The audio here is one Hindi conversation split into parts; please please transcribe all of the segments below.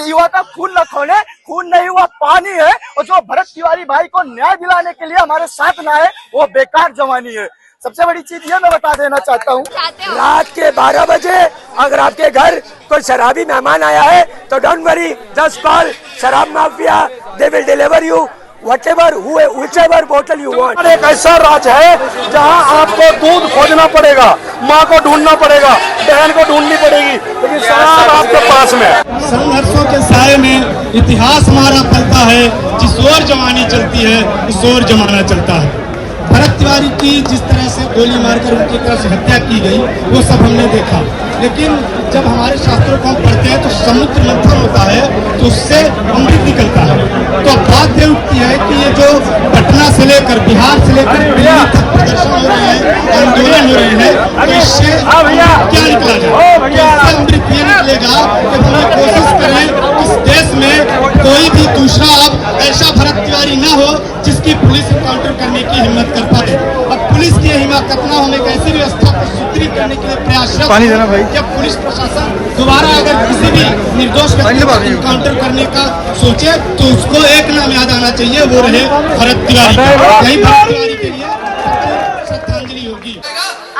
युवा का खून न खोले, खून नहीं हुआ पानी है। और जो भरत तिवारी भाई को न्याय दिलाने के लिए हमारे साथ ना है वो बेकार जवानी है। सबसे बड़ी चीज ये मैं बता देना चाहता हूँ, रात के 12 बजे अगर आपके घर कोई शराबी मेहमान आया है तो डोंट वरी, जस्ट कॉल शराब mafia, they will deliver you whatever whichever bottle you want। एक ऐसा राज्य है जहां आपको दूध खोजना पड़ेगा, माँ को ढूंढना पड़ेगा, बहन को ढूंढनी पड़ेगी, लेकिन शराब आपके पास में है। संघर्षों के साये में इतिहास हमारा पलता है, जिस ओर जवानी चलती है उस ओर जमाना चलता है। भरत तिवारी की जिस तरह से गोली मारकर उनकी तरफ से हत्या की गई वो सब हमने देखा, लेकिन जब हमारे शास्त्रों को हम पढ़ते हैं तो समुद्र मंथन होता है तो उससे अमृत निकलता है। तो बात ये उठती है कि ये जो पटना से लेकर बिहार से लेकर दिल्ली तक प्रदर्शन हो रहे हैं, आंदोलन हो रहे हैं, तो इससे क्या निकला जाए? इससे अमृत ये निकलेगा कि हम कोशिश करें इस देश में कोई भी दूसरा अब ऐसा भरत तिवारी न हो जिसकी पुलिस इनकाउंटर करने की हिम्मत कर पाए। अब पुलिस की हिम्मत न होने की ऐसी व्यवस्था को सुदृढ़ करने के लिए प्रयासरत है। जब पुलिस प्रशासन दोबारा अगर किसी भी निर्दोष व्यक्ति को इनकाउंटर करने का सोचे तो उसको एक नाम याद आना चाहिए, वो रहे भरत तिवारी। यही भरत तिवारी के लिए श्रद्धांजलि होगी।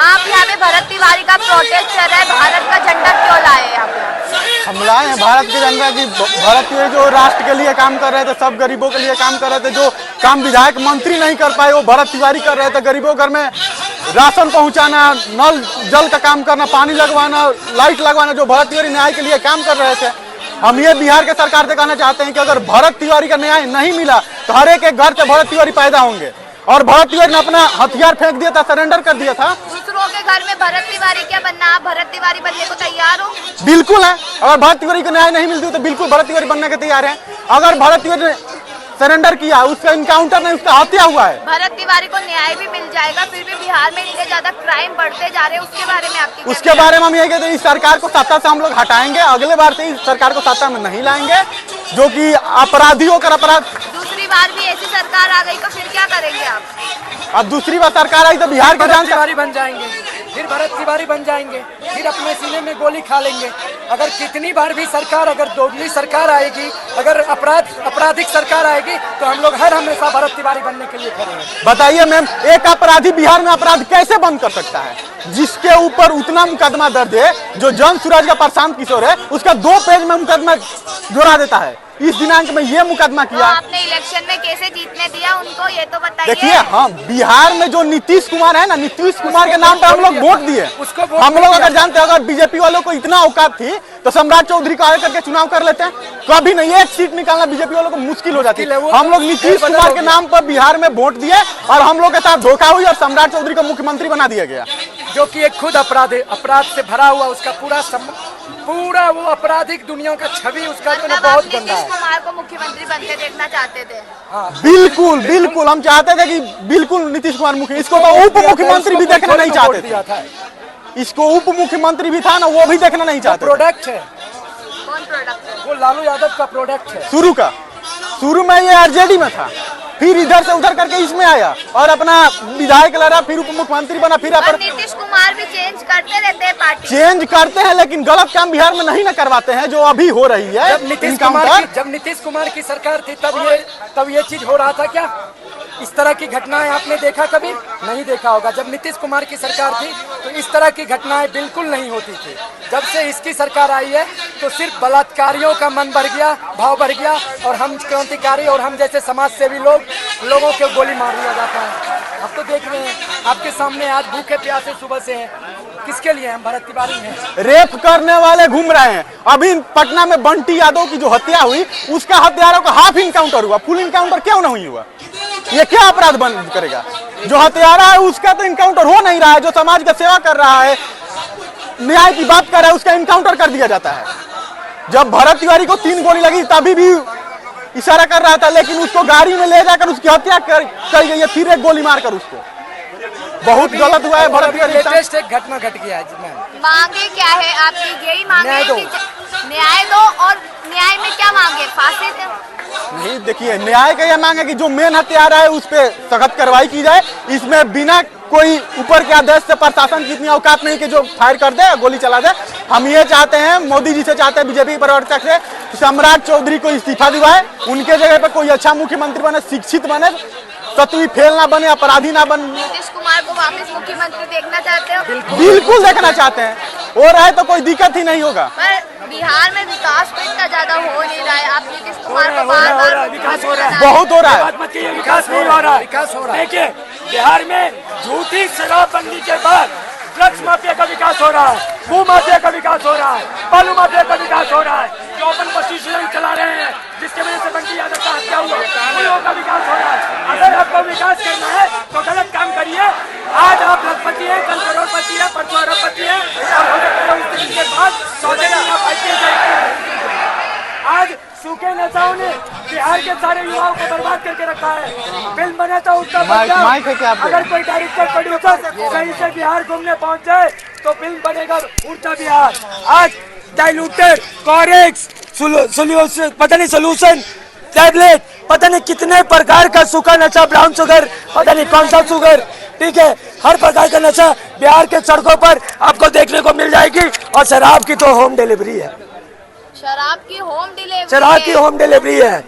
आप यहाँ पे भरत तिवारी का प्रोटेस्ट चल रहा है, भारत का झंडा क्यों लाए हैं आप? हम लाए हैं भारत के झंडा की। भरत तिवारी जो राष्ट्र के लिए काम कर रहे थे, सब गरीबों के लिए काम कर रहे थे, जो काम विधायक मंत्री नहीं कर पाए वो भरत तिवारी कर रहे थे। गरीबों घर में राशन पहुंचाना, नल जल का काम करना, पानी लगवाना, लाइट लगवाना, जो भरत तिवारी न्याय के लिए काम कर रहे थे। हम ये बिहार के सरकार से कहना चाहते हैं कि अगर भरत तिवारी का न्याय नहीं मिला तो हर एक घर से भरत तिवारी पैदा होंगे। और भरत तिवारी ने अपना हथियार फेंक दिया था, सरेंडर कर दिया था। दूसरों के घर में भरत तिवारी क्या बनना, आप भरत तिवारी बनने को तैयार हो? बिल्कुल है। अगर भरत तिवारी को न्याय नहीं मिलती तो बिल्कुल भरत तिवारी बनने के तैयार है। अगर भरत तिवारी ने सरेंडर किया, उसका इनकाउंटर नहीं, उसका हत्या हुआ है। भरत तिवारी को न्याय भी मिल जाएगा, फिर भी बिहार में इतने ज्यादा क्राइम बढ़ते जा रहे हैं, उसके बारे में आपकी? उसके बारे में हम ये कहते हैं इस सरकार को सत्ता से हम लोग हटाएंगे, अगले बार से इस सरकार को सत्ता में नहीं लाएंगे, जो कि अपराधियों का अपराध। दूसरी बार भी ऐसी सरकार आ गई तो फिर क्या करेंगे आप? अब दूसरी बार सरकार आई तो बिहार के भरत तिवारी बन जाएंगे, फिर भरत तिवारी बन जाएंगे, फिर अपने सीने में गोली खा लेंगे। अगर कितनी बार भी सरकार, अगर दोगली सरकार आएगी, अगर आपराधिक सरकार आएगी तो हम लोग हर हमेशा भरत तिवारी बनने के लिए खड़े हैं। बताइए मैम, एक अपराधी बिहार में अपराध कैसे बंद कर सकता है? जिसके ऊपर उतना मुकदमा दर्ज है, जो जन सूरज का प्रशांत किशोर है, उसका 2 पेज में मुकदमा जोड़ा देता है। इस दिनांक में ये मुकदमा किया। तो आपने इलेक्शन में कैसे जीतने दिया उनको, ये तो बताइए। देखिए, हाँ, बिहार में जो नीतीश कुमार है ना, नीतीश कुमार के नाम पर हम लोग वोट दिए। हम लोग अगर जानते हैं, अगर बीजेपी वालों को इतना औकात थी तो सम्राट चौधरी को आगे करके चुनाव कर लेते हैं। कभी नहीं, एक सीट निकालना बीजेपी वालों को मुश्किल हो जाती है। हम लोग नीतीश कुमार के नाम पर बिहार में वोट दिए और हम लोग के साथ धोखा हुई और सम्राट चौधरी को मुख्यमंत्री बना दिया गया, जो कि एक खुद अपराध है, अपराध से भरा हुआ उसका पूरा वो आपराधिक दुनिया का छवि उसका जो मतलब बहुत आप गंदा है। नीतीश कुमार को मुख्यमंत्री बनते देखना चाहते थे? हाँ, बिल्कुल हम चाहते थे कि बिल्कुल नीतीश कुमार इसको तो उप मुख्यमंत्री भी देखना नहीं चाहते थे। इसको उप मुख्यमंत्री भी था ना, वो भी देखना नहीं चाहते। प्रोडक्ट है। कौन प्रोडक्ट है? वो लालू यादव का प्रोडक्ट है। शुरू में ये आरजेडी में था, फिर इधर से उधर करके इसमें आया और अपना विधायक लड़ा, फिर उप मुख्यमंत्री बना, फिर नीतीश कुमार भी चेंज करते रहते हैं, पार्टी चेंज करते हैं, लेकिन गलत काम बिहार में नहीं ना करवाते हैं, जो अभी हो रही है। जब नीतीश कुमार की सरकार थी तब ये चीज हो रहा था क्या? इस तरह की घटनाएं आपने देखा कभी? नहीं देखा होगा। जब नीतीश कुमार की सरकार थी तो इस तरह की घटनाएं बिल्कुल नहीं होती थी। जब से इसकी सरकार आई है तो सिर्फ बलात्कारियों का मन बढ़ गया, भाव बढ़ गया, और हम क्रांतिकारी और हम जैसे समाज सेवी लोगों को गोली मार दिया जाता है। अब तो देख रहे हैं आपके सामने, आज भूखे प्यासे सुबह से हैं। किसके लिए? हम भरत तिवारी हैं। रेप करने वाले घूम रहे हैं। अभी पटना में बंटी यादव की जो हत्या हुई, उसका हत्यारों का हाफ इनकाउंटर हुआ, फुल इनकाउंटर क्यों नहीं हुआ? ये क्या अपराध बंद करेगा? जो हत्यारा है उसका तो इनकाउंटर हो नहीं रहा है, जो समाज का सेवा कर रहा है, न्याय की बात कर रहा है, उसका इनकाउंटर कर दिया जाता है। जब भरत तिवारी को 3 गोली लगी तभी भी इशारा कर रहा था, लेकिन उसको गाड़ी में ले जाकर उसकी हत्या कर गई है, फिर एक गोली मारकर उसको। बहुत गलत हुआ है भरत तिवारी। लेटेस्ट एक घटना घट गया है जिसमें मांगे क्या है आपकी? यही मांगे न्याय दो, और न्याय में क्या मांगे? फांसी से? नहीं, देखिए, न्याय का यह मांग है कि जो मेन हत्यारा है उस पर सख्त कार्रवाई की जाए। इसमें बिना कोई ऊपर के आदेश से प्रशासन की इतनी औकात नहीं कि जो फायर कर दे, गोली चला दे। हम ये चाहते हैं, मोदी जी से चाहते हैं, बीजेपी प्रवर्तक से, सम्राट चौधरी को इस्तीफा दिवाए, उनके जगह पे कोई अच्छा मुख्यमंत्री बने, शिक्षित बने, सतवी फेल ना बने, अपराधी ना बने। नीतीश कुमार को वापस मुख्यमंत्री देखना चाहते हो? बिल्कुल देखना चाहते हैं, हो रहा है तो कोई दिक्कत ही नहीं होगा। पर बिहार में विकास तो इतना ज्यादा हो नहीं रहा है, आप नीतीश कुमार को बार-बार विकास हो रहा है, बहुत हो रहा है। विकास नहीं हो रहा है, विकास हो रहा है। देखिए बिहार में झूठी शराबबंदी के बाद ड्रग्स माफिया का विकास हो रहा है, भू माफिया का विकास हो रहा है, बालू माफिया का विकास हो रहा है, जो ओपन बस्ती चला रहे हैं, जिसके वजह से बंटी यादव का हत्या हुआ, उन लोगों का विकास हो रहा है। अगर आपको विकास करना है तो गलत काम करिए। आज आप लखपति हैं, कल करोड़पति है, परसों अरबपति है, और हो सकता है उस दिन के बाद 100 दिन आप IPL जाएंगे। आज सूखे नेताओं ने बिहार के सारे युवाओं को बर्बाद करके रखा है। फिल्म बने तो उसका माइक है क्या आपके? अगर कोई डायरेक्टर प्रोड्यूसर कहीं से बिहार घूमने पहुंच जाए तो फिल्म बनेगा उड़ता बिहार। आज डाइल्यूटेड कॉरेक्स पता नहीं सोल्यूशन टैबलेट, पता नहीं कितने प्रकार का सूखा नशा, ब्राउन शुगर, पता नहीं कौन सा शुगर, ठीक है, हर प्रकार का नशा बिहार के सड़कों पर आपको देखने को मिल जाएगी। और शराब की तो होम डिलीवरी है, शराब की होम डिलीवरी, शराब की होम डिलीवरी है।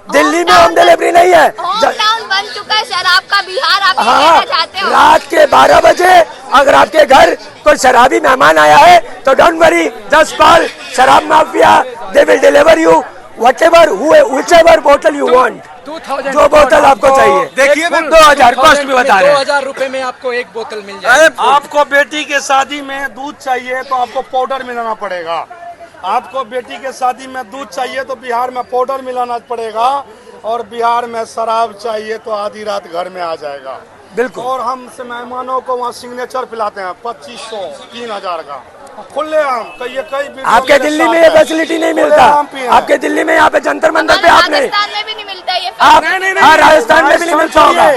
दिल्ली में होम डिलीवरी नहीं है, होम टाउन बन चुका है शराब का बिहार। आप हाँ, कहना चाहते हो? रात के 12 बजे अगर आपके घर कोई शराबी मेहमान आया है तो डोंट वरी, जस्ट कॉल शराब mafia, they will deliver you whatever whichever बोतल यू वांट, जो बोतल आपको चाहिए। देखिए 2000 कॉस्ट में बता रहे हैं, 2000 रुपए में आपको एक बोतल मिल जाए। आपको बेटी के शादी में दूध चाहिए तो आपको पाउडर मिलाना पड़ेगा। आपको बेटी के शादी में दूध चाहिए तो बिहार में पाउडर मिलाना पड़ेगा, और बिहार में शराब चाहिए तो आधी रात घर में आ जाएगा। बिल्कुल। और हम से मेहमानों को वहाँ सिग्नेचर पिलाते हैं 2500 3000 का खुलेआम। कई आपके दिल्ली में ये फैसिलिटी नहीं मिलता, आपके दिल्ली में यहाँ पे जंतर मंदिर पे आपने, राजस्थान में भी नहीं मिलता ये। आप हाँ, राजस्थान में भी नहीं मिलता होगा।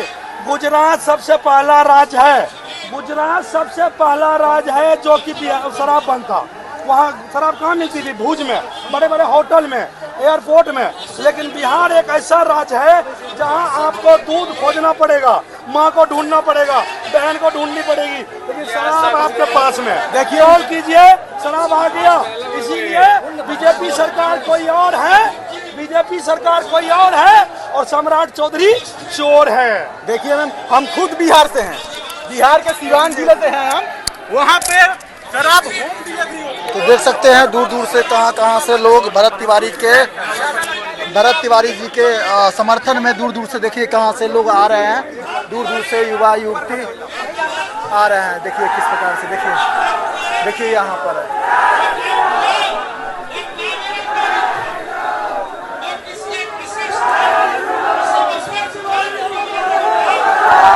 गुजरात सबसे पहला राज्य है, गुजरात सबसे पहला राज्य है जो कि शराब बनता। वहाँ शराब कहाँ मिलती थी? भुज में, बड़े बड़े होटल में, एयरपोर्ट में। लेकिन बिहार एक ऐसा राज्य है जहाँ आपको दूध खोजना पड़ेगा, माँ को ढूंढना पड़ेगा, बहन को ढूंढनी पड़ेगी, लेकिन शराब आपके पास में। देखिए और कीजिए, शराब आ गया। इसीलिए बीजेपी सरकार कोई और है, बीजेपी सरकार कोई और है, और सम्राट चौधरी चोर है। देखिए मैम, हम खुद बिहार से हैं, बिहार के सिवान जिले से हैं हम, वहाँ पे शराब होम डिलीवरी होती है। तो देख सकते हैं दूर दूर से कहां से लोग भरत तिवारी जी के समर्थन में दूर दूर से, देखिए कहां से लोग आ रहे हैं, दूर दूर से युवा युवती आ रहे हैं। देखिए किस प्रकार से, देखिए यहाँ पर है।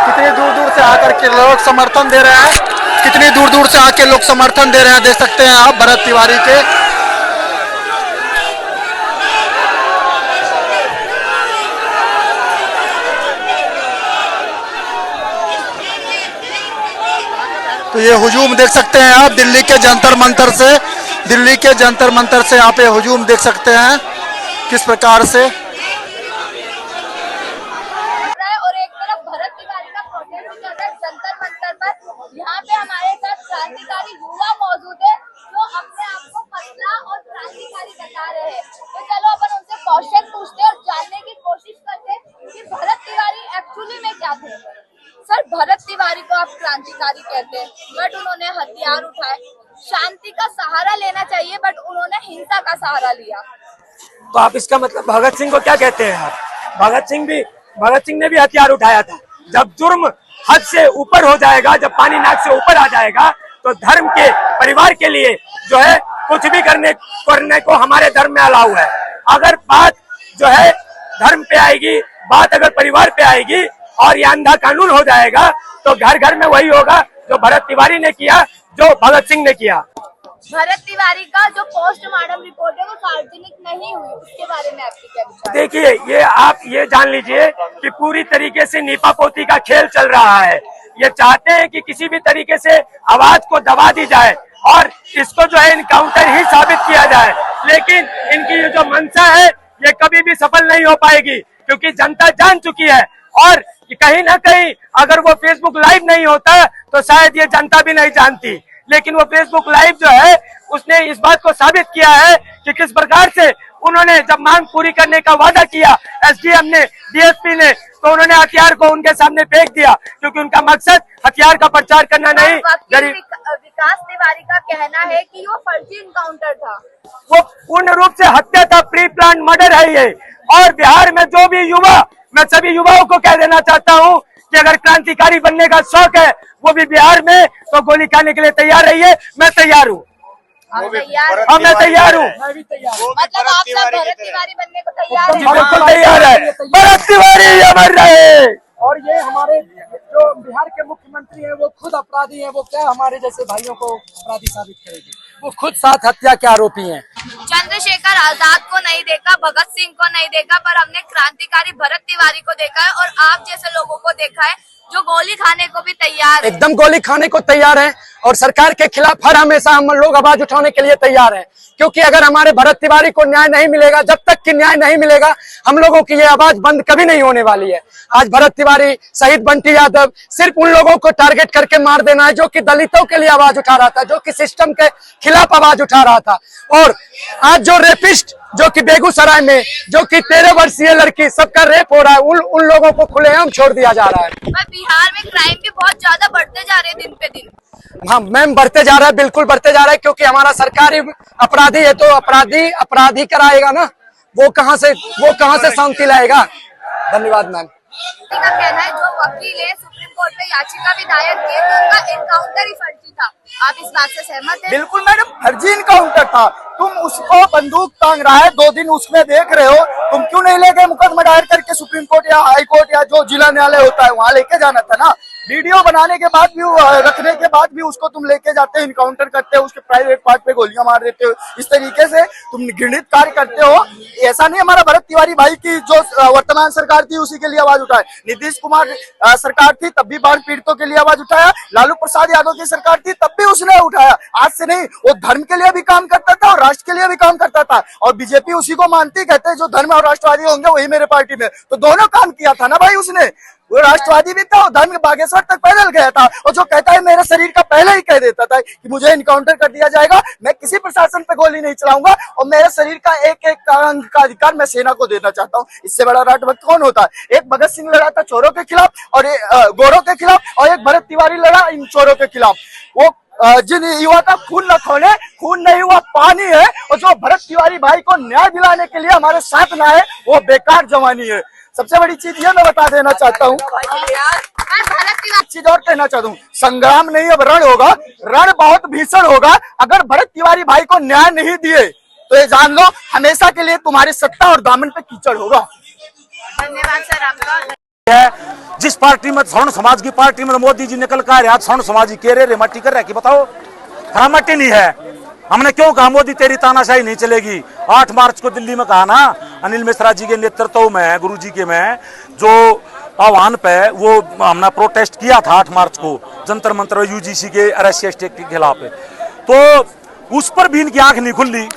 कितनी दूर दूर से आकर के लोग समर्थन दे रहे हैं, कितनी दूर दूर से आके लोग समर्थन दे रहे हैं, देख सकते हैं आप भरत तिवारी के। तो ये हुजूम देख सकते हैं आप दिल्ली के जंतर मंतर से आप ये हुजूम देख सकते हैं किस प्रकार से। और एक तरफ भरत तिवारी का प्रोटेस्ट चल रहा है जंतर मंतर पर। यहाँ पे हमारे साथ क्रांतिकारी युवा मौजूद है जो अपने आप को पतला और क्रांतिकारी बता रहे हैं। तो चलो अपन उनसे क्वेश्चन पूछते हैं और जानने की कोशिश करते हैं कि भरत तिवारी एक्चुअली में क्या थे। सर, भरत तिवारी को आप क्रांतिकारी कहते हैं, बट उन्होंने हथियार उठाए। शांति का सहारा लेना चाहिए, बट उन्होंने हिंसा का सहारा लिया। तो आप इसका मतलब भगत सिंह को क्या कहते हैं आप? भगत सिंह ने भी हथियार उठाया था। जब जुर्म हद से ऊपर हो जाएगा, जब पानी नाक से ऊपर आ जाएगा, तो धर्म के परिवार के लिए जो है कुछ भी करने को हमारे धर्म में अलाउ है। अगर बात जो है धर्म पे आएगी, बात अगर परिवार पे आएगी और ये अंधा कानून हो जाएगा, तो घर घर में वही होगा जो भरत तिवारी ने किया, जो भगत सिंह ने किया। भरत तिवारी का जो पोस्टमार्टम रिपोर्ट है वो सार्वजनिक नहीं हुई, उसके बारे में आपकी क्या विचार? देखिए, ये आप ये जान लीजिए कि पूरी तरीके से नीपापोती का खेल चल रहा है। ये चाहते हैं कि किसी भी तरीके से आवाज को दबा दी जाए और इसको जो है इनकाउंटर ही साबित किया जाए। लेकिन इनकी ये जो मंशा है ये कभी भी सफल नहीं हो पाएगी, क्योंकि जनता जान चुकी है। और कहीं ना कहीं अगर वो फेसबुक लाइव नहीं होता तो शायद ये जनता भी नहीं जानती, लेकिन वो फेसबुक लाइव जो है उसने इस बात को साबित किया है कि किस प्रकार से उन्होंने जब मांग पूरी करने का वादा किया एसडीएम ने, डीएसपी ने, तो उन्होंने हथियार को उनके सामने फेंक दिया, क्योंकि उनका मकसद हथियार का प्रचार करना नहीं। विकास तिवारी का कहना है कि वो फर्जी इनकाउंटर था, वो पूर्ण रूप से हत्या था, प्री प्लान मर्डर है ये। और बिहार में जो भी युवा, मैं सभी युवाओं को कह देना चाहता हूँ कि अगर क्रांतिकारी बनने का शौक है वो भी बिहार में, तो गोली खाने के लिए तैयार रहिए। मैं तैयार हूँ, हम तैयार, मैं तैयार हूँ, मतलब आप सब भरत तिवारी बनने को तैयार हैं? बिल्कुल तैयार है। भरत तिवारी अमर रहे। और ये हमारे जो बिहार के मुख्यमंत्री हैं वो खुद अपराधी हैं, वो क्या हमारे जैसे भाइयों को अपराधी साबित करेंगे? वो खुद साथ हत्या के आरोपी हैं। चंद्रशेखर आजाद को नहीं देखा, भगत सिंह को नहीं देखा, पर हमने क्रांतिकारी भरत तिवारी को देखा है और आप जैसे लोगों को देखा है जो गोली खाने को भी तैयार है। एकदम गोली खाने को तैयार है और सरकार के खिलाफ हर हमेशा हम लोग आवाज उठाने के लिए तैयार हैं, क्योंकि अगर हमारे भरत तिवारी को न्याय नहीं मिलेगा, जब तक कि न्याय नहीं मिलेगा, हम लोगों की ये आवाज बंद कभी नहीं होने वाली है। आज भरत तिवारी, शहीद बंटी यादव सिर्फ उन लोगों को टारगेट करके मार देना है जो कि दलितों के लिए आवाज उठा रहा था, जो कि सिस्टम के खिलाफ आवाज उठा रहा था। और आज जो रेपिस्ट, जो कि बेगूसराय में जो कि 13 वर्षीय लड़की सबका रेप हो रहा है, उन लोगों को खुलेआम छोड़ दिया जा रहा है। बिहार में क्राइम भी बहुत ज्यादा बढ़ते जा रहे हैं दिन पे दिन। हाँ मैम, बढ़ते जा रहा है, बिल्कुल बढ़ते जा रहा है, क्योंकि हमारा सरकारी अपराधी है तो अपराधी कराएगा ना, वो कहाँ से शांति लाएगा। धन्यवाद मैम। का कहना है जो वकील है सुप्रीम कोर्ट में याचिका भी दायर की है कि उनका एनकाउंटर ही फर्जी था, आप इस बात से सहमत हैं? बिल्कुल मैडम, फर्जी इनकाउंटर था। तुम उसको बंदूक टांग रहा है, 2 दिन उसमें देख रहे हो, तुम क्यों नहीं ले गए मुकदमा दायर करके सुप्रीम कोर्ट या हाई कोर्ट या जो जिला न्यायालय होता है वहाँ लेके जाना था ना। वीडियो बनाने के बाद भी, रखने के बाद भी उसको तुम लेके जाते हो, इनकाउंटर करते हो, उसके प्राइवेट पार्ट पे गोलियां मार देते हो, इस तरीके से तुम घृणित कार्य करते हो। ऐसा नहीं हमारा भरत तिवारी भाई की जो वर्तमान सरकार थी उसी के लिए आवाज उठाए, नीतीश कुमार सरकार थी तब भी बाढ़ पीड़ितों के लिए आवाज उठाया, लालू प्रसाद यादव की सरकार थी तब भी उसने उठाया। आज से नहीं, वो धर्म के लिए भी काम करता था और राष्ट्र के लिए भी काम करता था, और बीजेपी उसी को मानती, कहते हैं जो धर्म और राष्ट्रवादी होंगे वही मेरे पार्टी में, तो दोनों काम किया था ना भाई उसने। वो राष्ट्रवादी भी था और धर्म बागेश्वर तक पैदल गया था, और जो कहता है मेरे शरीर का पहले ही कह देता था कि मुझे इनकाउंटर कर दिया जाएगा, मैं किसी प्रशासन पे गोली नहीं चलाऊंगा और मेरे शरीर का एक एक अंग का अधिकार मैं सेना को देना चाहता हूँ। इससे बड़ा राष्ट्रभक्त कौन होता है? एक भगत सिंह लड़ा था चोरों के खिलाफ और गोरों के खिलाफ, और एक भरत तिवारी लड़ा इन चोरों के खिलाफ। वो जिन युवा का खून न खोले, खून नहीं हुआ पानी है, और जो भरत तिवारी भाई को न्याय दिलाने के लिए हमारे साथ ना है वो बेकार जवानी है। सबसे बड़ी चीज ये मैं बता देना चाहता हूँ, चीज और कहना चाहता हूँ, संग्राम नहीं अब रण होगा, रण बहुत भीषण होगा। अगर भरत तिवारी भाई को न्याय नहीं दिए तो ये जान लो हमेशा के लिए तुम्हारी सत्ता और दामन पे कीचड़ होगा। धन्यवाद सर आपका। है जिस पार्टी में स्वर्ण समाज की पार्टी में मोदी जी निकल कर आज स्वर्ण समाज के रे मट्टी कर रहे कि बताओ, हरा मट्टी नहीं है। हमने क्यों कहा मोदी तेरी तानाशाही नहीं चलेगी? 8 मार्च को दिल्ली में कहा ना, अनिल मिश्रा जी के नेतृत्व में, गुरु जी के में जो आह्वान पे वो हमने प्रोटेस्ट किया था 8 मार्च को जंतर मंतर यूजीसी के RSC के खिलाफ, तो उस पर भी इनकी आंख नहीं खुली।